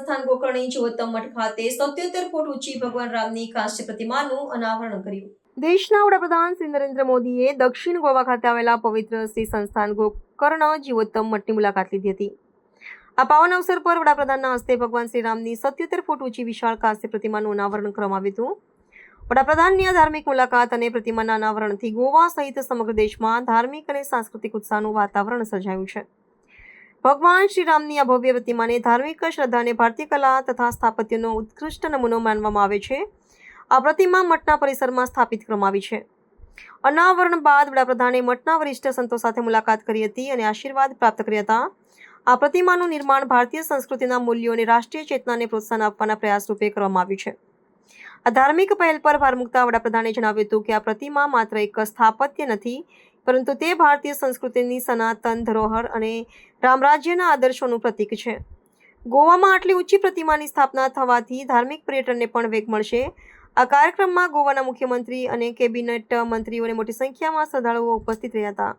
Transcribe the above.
સંસ્થાન ગોકર્ણી જીવોત્તમ મઠ ખાતે 77 ફૂટ ઊંચી ભગવાન રામની કાંસ્ય પ્રતિમાનું અનાવરણ કર્યું. દેશના વડાપ્રધાન શ્રી નરેન્દ્ર મોદીએ દક્ષિણ ગોવા ખાતે આવેલા પવિત્ર શ્રી સંસ્થાન ગોકર્ણ જીવોત્તમ મઠની મુલાકાત લીધી હતી. આ પાવન અવસર પર વડાપ્રધાનના હસ્તે ભગવાન શ્રી રામની 77 ફૂટ ઊંચી વિશાળ કાંસ્ય પ્રતિમાનું અનાવરણ કરવામાં આવ્યું હતું. વડાપ્રધાનની આ ધાર્મિક મુલાકાત અને પ્રતિમાના અનાવરણથી ગોવા સહિત સમગ્ર દેશમાં ધાર્મિક અને સાંસ્કૃતિક ઉત્સાહનું વાતાવરણ સર્જાયું છે. ભગવાન શ્રી રામની આ ભવ્ય પ્રતિમાને ધાર્મિક શ્રદ્ધા અને ભારતીય કલા તથા સ્થાપત્યનો ઉત્કૃષ્ટ નમૂનો માનવામાં આવે છે. આ પ્રતિમા મઠના પરિસરમાં સ્થાપિત કરવામાં આવી છે. અનાવરણ બાદ વડાપ્રધાને મઠના વરિષ્ઠ સંતો સાથે મુલાકાત કરી હતી અને આશીર્વાદ પ્રાપ્ત કર્યા હતા. આ પ્રતિમાનું નિર્માણ ભારતીય સંસ્કૃતિના મૂલ્યો અને રાષ્ટ્રીય ચેતનાને પ્રોત્સાહન આપવાના પ્રયાસ રૂપે કરવામાં આવ્યું છે. આ ધાર્મિક પહેલ પર ભાર મૂકતા વડાપ્રધાને જણાવ્યું હતું કે આ પ્રતિમા માત્ર એક સ્થાપત્ય નથી, પરંતુ તે ભારતીય સંસ્કૃતિની સનાતન ધરોહર અને રામરાજ્યના આદર્શોનું પ્રતીક છે. ગોવામાં આટલી ઊંચી પ્રતિમાની સ્થાપના થવાથી ધાર્મિક પર્યટનને પણ વેગ મળશે. આ કાર્યક્રમમાં ગોવાના મુખ્યમંત્રી અને કેબિનેટ મંત્રીઓ અને મોટી સંખ્યામાં શ્રદ્ધાળુઓ ઉપસ્થિત રહ્યા હતા.